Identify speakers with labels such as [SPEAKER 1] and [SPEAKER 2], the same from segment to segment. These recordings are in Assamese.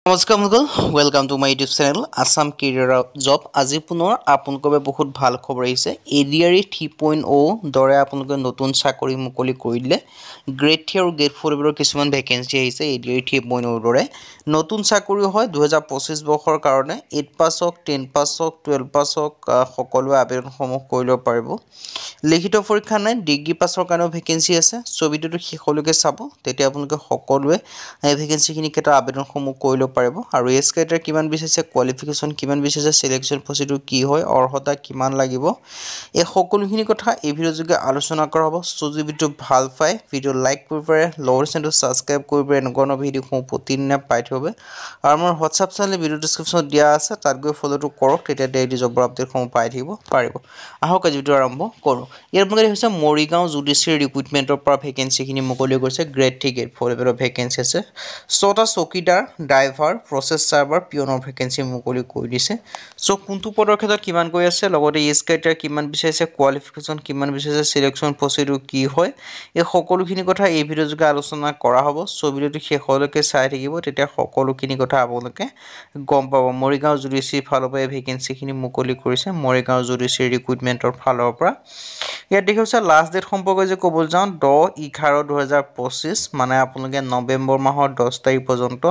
[SPEAKER 1] নমস্কাৰ বন্ধুসকল welcome to my YouTube channel Assam career job আজি পুনৰ আপোনালোকৰ বাবে বহুত ভাল খবৰ আহিছে এডিআৰই 3.0 দৰে আপোনালোকে নতুন চাকৰি মুকলি কৰি দিলে গ্ৰেড 3 আৰু গ্ৰেড 4 ৰ কিছুমান ভেকেন্সি আহিছে এডিআৰই 3.0 দৰে নতুন চাকৰি হয় 2025 বৰ্ষৰ কাৰণে 8 পাছ হওক 10 পাছ হওক 12 পাছ হওক সকলো আবেদনসমূহ কৰিব পাৰিব লিখিত পৰীক্ষা নাই ডিগ্ৰী পাছৰ কাৰণেও ভেকেন্সি আছে ছবিটো শেষলৈকে চাব তেতিয়া আপোনালোকে সকলোৱে এই ভেকেন্সিখিনি কেটা আবেদনসমূহ কৰিব পাৰিব আৰু এজ ক্ৰাইটেৰিয়া কিমান বিচাৰিছে কোৱালিফিকেশ্যন কিমান বিচাৰিছে সিলেকশন প্ৰসিডিউৰ কি হয় অৰ্হতা কিমান লাগিব এই সকলোখিনি কথা এই ভিডিঅ' যোগে আলোচনা কৰা হ'ব সো যদি ভিডিঅ' ভাল পায় ভিডিঅ' লাইক কৰিব পাৰে লগৰ চেনেলটো সাবস্ক্ৰাইব কৰিব পাৰে এনেকুৱা ভিডিঅ'সমূহ প্ৰতিদিনে পাই থাকিব আৰু আমাৰ হোৱাটছআপ চেনেল ভিডিঅ' ডেসক্ৰিপচনত দিয়া আছে তাত গৈ ফলোটো কৰক তেতিয়া ডেইলি জবৰ আপডেটসমূহ পাই থাকিব পাৰিব আহক আজি ভিডিঅ' আৰম্ভ কৰোঁ ইয়াৰ পূৰ্বে হৈছে মৰিগাঁও জুডিচিয়াৰী ৰিক্ৰুটমেণ্টৰ পৰা ভেকেন্সিখিনি মুকলি কৰিছে গ্ৰেড 3 গ্ৰেড 4 লেভেলৰ ভেকেন্সি আছে 6টা চকীদাৰ ড্ৰাইভাৰ প্ৰসেছ সাৰ্ভাৰ পিয়নৰ ভেকেন্সি মুকলি কৰি দিছে সো কোনটো পদৰ ক্ষেত্ৰত কিমান গৈ আছে লগতে এজ ক্ৰাইটেৰিয়া কিমান বিচাৰিছে কোৱালিফিকেশ্যন কিমান বিচাৰিছে সিলেকশন প্ৰসিডিউৰ কি হয় এই সকলোখিনি কথা এই ভিডিঅ' যোগে আলোচনা কৰা হ'ব সো ভিডিঅ'টো শেষলৈকে চাই থাকিব তেতিয়া সকলোখিনি কথা আপোনালোকে গম পাব মৰিগাঁও জুডিচিয়াৰী ফালৰ পৰা এই ভেকেন্সিখিনি মুকলি কৰিছে মৰিগাঁও জুডিচিয়াৰী ৰিক্ৰুটমেণ্টৰ ফালৰ পৰা ইয়াত দেখা হৈছে লাষ্ট ডেট সম্পৰ্কে যে ক'বলৈ যাওঁ 10/11/2025 মানে আপোনালোকে নৱেম্বৰ মাহৰ 10 তাৰিখ পৰ্যন্ত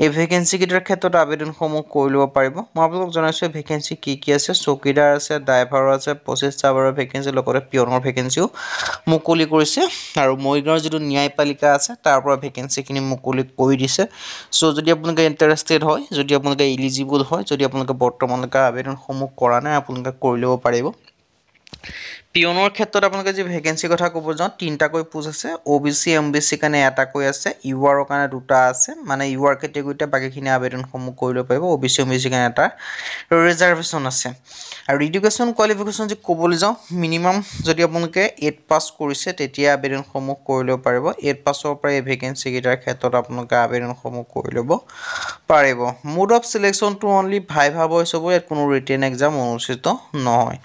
[SPEAKER 1] এই ভেকেন্সি কিটাৰ ক্ষেত্ৰত আবেদনসমূহ কৰি ল'ব পাৰিব মই আপোনালোকক জনাইছোঁ ভেকেন্সি কি আছে চকীদাৰ আছে ড্ৰাইভাৰ আছে প্ৰসেছ সাৰ্ভাৰৰ ভেকেন্সি লগতে পিয়নৰ ভেকেন্সিও মুকলি কৰিছে আৰু মৰিগাঁৱৰ যিটো ন্যায়পালিকা আছে তাৰ পৰা ভেকেন্সিখিনি মুকলি কৰি দিছে সো যদি আপোনালোকে ইন্টাৰেষ্টেড হয় যদি আপোনালোকে এলিজিবল হয় যদি আপোনালোকে বৰ্তমানলৈকে আবেদনসমূহ কৰা নাই আপোনালোকে কৰি ল'ব পাৰিব পিয়নৰ ক্ষেত্ৰত আপোনালোকে যে ভেকেন্সি কথা ক'ব যাওঁ তিনটাকৈ পোষ্ট আছে ওবিসি এমবিসি কাৰণে এটাকৈ আছে ইউআৰৰ কাৰণে দুটা আছে মানে ইউআৰ কেটেগৰীতে বাকিখিনি আবেদনসমূহ কৰি ল'ব পাৰিব ওবিসি এমবিসি কাৰণে এটা ৰিজাৰ্ভেশ্যন আছে আৰু এডুকেশ্যন কোৱালিফিকেশ্যন যে ক'বলৈ যাওঁ মিনিমাম যদি আপোনালোকে 8 পাছ কৰিছে তেতিয়া আবেদনসমূহ কৰি ল'ব পাৰিব 8 পাছৰ পৰা এই ভেকেন্সি কেইটাৰ ক্ষেত্ৰত আপোনালোকে আবেদনসমূহ কৰি ল'ব পাৰিব মোড অফ সিলেকশনটো অনলি ভাইভা ভইচ হ'ব ইয়াত কোনো ৰিটেন এক্সাম অনুষ্ঠিত নহয়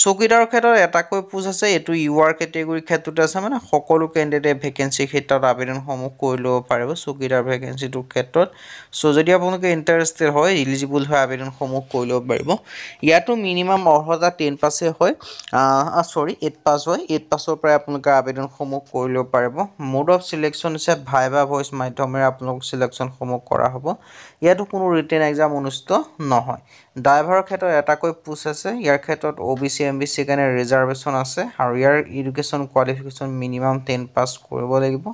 [SPEAKER 1] চকীদাৰৰ ক্ষেত্ৰত এটাকৈ পোষ্ট আছে এটো ইউআৰ কেটেগৰীৰ ক্ষেত্ৰত আছে মানে সকলো ক্যান্ডিডেটে ভেকেন্সি ক্ষেত্ৰত আবেদনসমূহ কৰি ল'ব পাৰিব চকীদাৰ ভেকেন্সিটোৰ ক্ষেত্ৰত সো যদি আপোনালোকে ইন্টাৰেষ্টেড হয় এলিজিবল হয় আবেদনসমূহ কৰি ল'ব পাৰিব ইয়াতো মিনিমাম অৰ্হতা 10 পাছে হয় 8 পাছ হয় 8 পাছৰ পৰা আপোনালোকে আবেদনসমূহ কৰি ল'ব পাৰিব মোড অফ সিলেকশন আছে ভাইভা ভইচ মাধ্যমেৰে আপোনালোক সিলেকশনসমূহ কৰা হ'ব ইয়াতো কোনো ৰিটেন এক্সাম অনুষ্ঠিত নহয় ড্ৰাইভাৰৰ ক্ষেত্ৰত এটাকৈ পোষ্ট আছে ইয়াৰ ক্ষেত্ৰত ওবিসি এমবিসি কাৰণে ৰিজাৰ্ভেশ্যন আছে আৰু ইয়াৰ এডুকেশ্যন কোৱালিফিকেশ্যন মিনিমাম 10 পাছ কৰিব লাগিব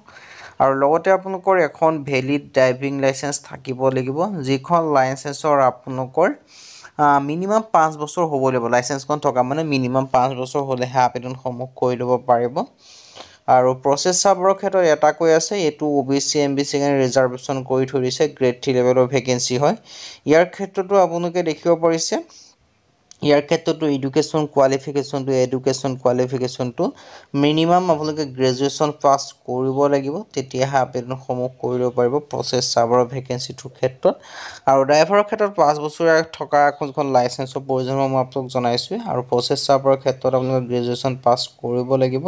[SPEAKER 1] আৰু লগতে আপোনালোকৰ এখন ভেলিড ড্ৰাইভিং লাইসেন্স থাকিব লাগিব যিখন লাইসেন্সৰ আপোনালোকৰ মিনিমাম 5 বছৰ হ'ব লাগিব লাইসেন্সখন থকা মানে মিনিমাম 5 বছৰ হ'লেহে আবেদনসমূহ কৰি ল'ব পাৰিব আৰু প্ৰসেছ সাৰ্ভাৰৰ ক্ষেত্ৰত এটাকৈ আছে এটো ওবিসি এমবিসি কাৰণে ৰিজাৰ্ভেশ্যন কৰি থৈ দিছে গ্ৰেড 3 লেভেলৰ ভেকেন্সি হয় ইয়াৰ ক্ষেত্ৰতো আপোনালোকে দেখিব পাৰিছে ইয়াৰ ক্ষেত্ৰতো এডুকেশ্যন কোৱালিফিকেশ্যনটো মিনিমাম আপোনালোকে গ্ৰেজুৱেশ্যন পাছ কৰিব লাগিব তেতিয়াহে আবেদনসমূহ কৰি ল'ব পাৰিব প্ৰসেছ সাৰ্ভাৰৰ ভেকেন্সিটোৰ ক্ষেত্ৰত আৰু ড্ৰাইভাৰৰ ক্ষেত্ৰত 5 বছৰীয়া থকা এখন লাইসেন্সৰ প্ৰয়োজন মই আপোনাক জনাইছোঁ আৰু প্ৰসেছ সাৰ্ভাৰৰ ক্ষেত্ৰত আপোনালোকে গ্ৰেজুৱেশ্যন পাছ কৰিব লাগিব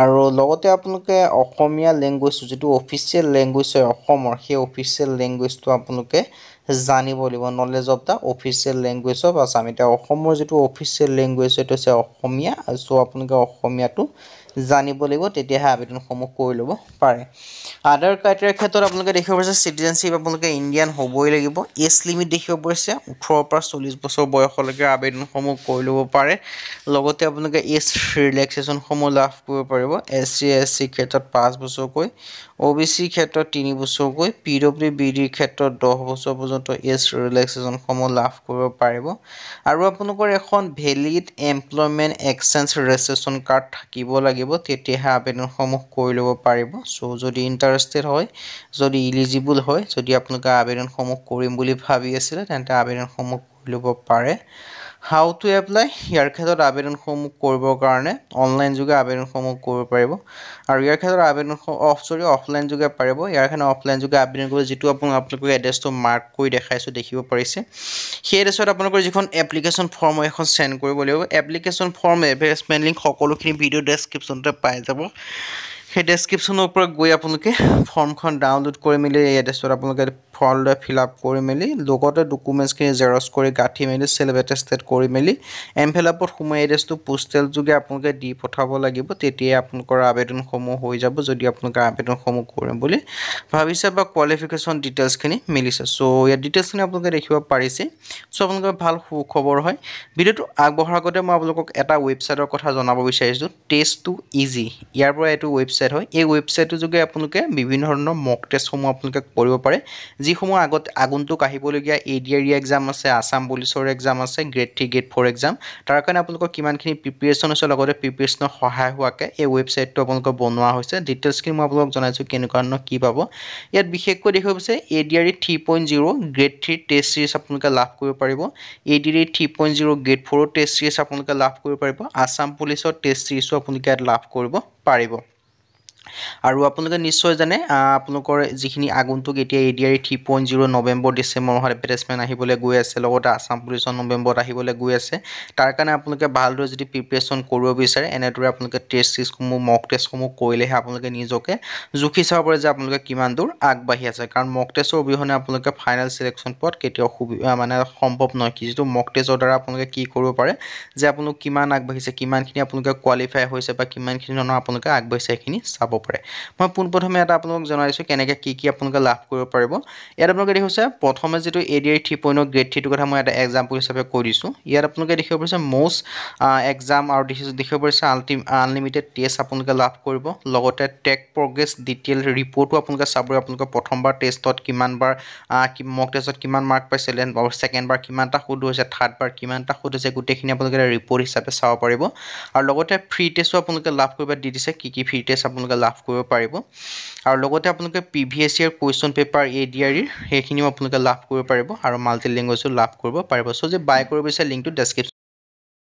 [SPEAKER 1] আৰু লগতে আপোনালোকে অসমীয়া ল্যাঙ্গুৱেজ যেটো অফিচিয়েল ল্যাঙ্গুৱেজ হয় অসমৰ সেই অফিচিয়েল ল্যাঙ্গুৱেজটো আপোনালোকে জানিব লাগিব knowledge of the official language of Assam এটা অসমৰ যেটো অফিচিয়েল ল্যাঙ্গুৱেজ সেইটো আছে অসমীয়া সো আপোনালোকে অসমীয়াটো জানিব লাগিব তেতিয়াহে আবেদনসমূহ কৰি ল'ব পাৰে আদাৰ ক্ৰাইটেৰিয়াৰ ক্ষেত্ৰত আপোনালোকে দেখিব পাৰিছে সিটিজেনশিপ আপোনালোকে ইণ্ডিয়ান হ'বই লাগিব এজ লিমিট দেখিব পাৰিছে 18 পৰা 40 বছৰ বয়সলৈকে আবেদনসমূহ কৰি ল'ব পাৰে লগতে আপোনালোকে এজ ৰিলেক্সেশ্যনসমূহ লাভ কৰিব পাৰিব এসসি এসসি ক্ষেত্ৰত 5 বছৰকৈ ওবিসি ক্ষেত্ৰত 3 বছৰকৈ পিডব্লিউবিডিৰ ক্ষেত্ৰত 10 বছৰ পৰ্যন্ত এজ ৰিলেক্সেশ্যনসমূহ লাভ কৰিব পাৰিব আৰু আপোনালোকৰ এখন valid employment exchange registration card থাকিব লাগিব তেতিয়াহে আবেদনসমূহ কৰি ল'ব পাৰিব সো যদি ইন্টাৰেষ্টেড হয় যদি এলিজিবল হয় যদি আপোনালোকে আবেদনসমূহ কৰিম বুলি ভাবি আছিল তেন্তে আবেদনসমূহ কৰি ল'ব পাৰে হাউ টু এপ্লাই ইয়াৰ ক্ষেত্ৰত আবেদনসমূহ কৰিবৰ কাৰণে অনলাইন যোগে আবেদনসমূহ কৰিব পাৰিব আৰু ইয়াৰ ক্ষেত্ৰত আবেদন অফলাইন যোগে পাৰিব ইয়াৰ কাৰণে অফলাইন যোগে আবেদন কৰিব যেটো আপোনালোকে এড্ৰেছটো মাৰ্ক কৰি দেখাইছো দেখিব পাৰিছে সেই এড্ৰেছত আপোনালোকৰ যিখন এপ্লিকেশ্যন ফৰ্ম এখন সেন্ড কৰিব লাগিব এপ্লিকেশ্যন ফৰ্ম এড্ৰেছমেন্ট লিংক সকলোখিনি ভিডিও ডেসক্ৰিপচনতে পাই যাব সেই ডেছক্ৰিপশ্যনৰ ওপৰত গৈ আপোনালোকে ফৰ্মখন ডাউনলোড কৰি মেলি এই এড্ৰেছত আপোনালোকে ফৰ্মলৈ ফিল আপ কৰি মেলি লগতে ডকুমেণ্টছখিনি জেৰক্স কৰি গাঁঠি মেলি চেল্ফ এটেষ্টেড কৰি মেলি এনভেলপত সোমাই এড্ৰেছটো পোষ্টেল যোগে আপোনালোকে দি পঠাব লাগিব। তেতিয়াই আপোনালোকৰ আবেদনসমূহ হৈ যাব যদি আপোনালোকে আবেদনসমূহ কৰিম বুলি ভাবিছে বা কোৱালিফিকেশ্যন ডিটেইলছখিনি মিলিছে। চ' ইয়াৰ ডিটেইলছখিনি আপোনালোকে দেখিব পাৰিছে। চ' আপোনালোকৰ ভাল সুখবৰ হয়। ভিডিঅ'টো আগবঢ়াৰ আগতে মই আপোনালোকক এটা ৱেবছাইটৰ কথা জনাব বিচাৰিছোঁ, টেষ্ট2ইজি। ইয়াৰ পৰা এইটো ৱেবছাইট হয়। এই ৱেবছাইটটোৰ যোগে আপোনালোকে বিভিন্ন ধৰণৰ মক টেষ্টসমূহ আপোনালোকে কৰিব পাৰে, যিসমূহ আগন্তুক আহিবলগীয়া ADRE এক্সাম আছে, আছাম পুলিচৰ এক্সাম আছে, গ্ৰেড 3 গ্ৰেড 4 এক্সাম, তাৰ কাৰণে আপোনালোকৰ কিমানখিনি প্ৰিপেৰেশ্যন হৈছে লগতে প্ৰিপেৰেশ্যনৰ সহায় হোৱাকৈ এই ৱেবছাইটটো আপোনালোকৰ বনোৱা হৈছে। ডিটেইলছখিনি মই আপোনালোকক জনাইছোঁ কেনেকুৱা ধৰণৰ কি পাব। ইয়াত বিশেষকৈ দেখিব বিচাৰে ADRE 3.0 গ্ৰেড 3 টেষ্ট চিৰিজ আপোনালোকে লাভ কৰিব পাৰিব। ADRE 3.0 গ্ৰেড 4 টেষ্ট চিৰিজ আপোনালোকে লাভ কৰিব পাৰিব। আছাম পুলিচৰ টেষ্ট চিৰিজো আপোনালোকে ইয়াত লাভ কৰিব পাৰিব। আৰু আপোনালোকে নিশ্চয় জানে আপোনালোকৰ যিখিনি আগন্তুক এতিয়া ADRE 3.0 নৱেম্বৰ ডিচেম্বৰ মাহত এডভাৰটাইজমেণ্ট আহিবলৈ গৈ আছে, লগতে আছাম পুলিচৰ নৱেম্বৰত আহিবলৈ গৈ আছে। তাৰ কাৰণে আপোনালোকে ভালদৰে যদি প্ৰিপেৰেশ্যন কৰিব বিচাৰে এনেদৰে আপোনালোকে টেষ্ট চিৰিজসমূহ মক টেষ্টসমূহ কৰিলেহে আপোনালোকে নিজকে জুখি চাব পাৰে যে আপোনালোকে কিমান দূৰ আগবাঢ়ি আছে। কাৰণ মক টেষ্টৰ অবিহনে আপোনালোকে ফাইনেল চিলেকশ্যন পোৱাত কেতিয়াও সম্ভৱ নহয়। যিটো মক টেষ্টৰ দ্বাৰা আপোনালোকে কি কৰিব পাৰে যে আপোনালোক কিমান আগবাঢ়িছে, কিমানখিনি আপোনালোকে কোৱালিফাই হৈছে বা কিমানখিনি ধৰণৰ আপোনালোকে আগবাঢ়িছে সেইখিনি চাব পাৰে। মই পোনপ্ৰথমে এটা আপোনালোকক জনাইছোঁ কেনেকৈ কি আপোনালোকে লাভ কৰিব পাৰিব। ইয়াত আপোনালোকে দেখিছে প্ৰথমে যিটো ADRE 3.0 গ্ৰেড 3টোৰ কথা মই এটা এক্সাম্পল হিচাপে কৈ দিছোঁ। ইয়াত আপোনালোকে দেখিব পাৰিছে মষ্ট এক্সাম আৰু দেখিব পাৰিছে আনলিমিটেড টেষ্ট আপোনালোকে লাভ কৰিব। লগতে টেক প্ৰগ্ৰেছ ডিটেইল ৰিপৰ্টো আপোনালোকে চাব। আপোনালোকে প্ৰথমবাৰ টেষ্টত কিমানবাৰ মক টেষ্টত কিমান মাৰ্ক পাইছিলে, ছেকেণ্ডবাৰ কিমানটা শুদ্ধ হৈছে, থাৰ্ডবাৰ কিমানটা শুদ্ধ হৈছে, গোটেইখিনি আপোনালোকে ৰিপৰ্ট হিচাপে চাব পাৰিব। আৰু লগতে ফ্ৰী টেষ্টো আপোনালোকে লাভ কৰিব দি দিছে কি ফ্ৰী টেষ্ট আপোনালোকে লাভ কৰিব পাৰিব। আৰু লগতে আপোনালোকে previous year question paper ADRE সেইখিনিও আপোনালোকে লাভ কৰিব পাৰিব আৰু মাল্টি লেংগুৱেজো লাভ কৰিব পাৰিব। চ' যে বাই কৰিব বিচাৰে লিংকটো ডেছক্ৰিপশ্যন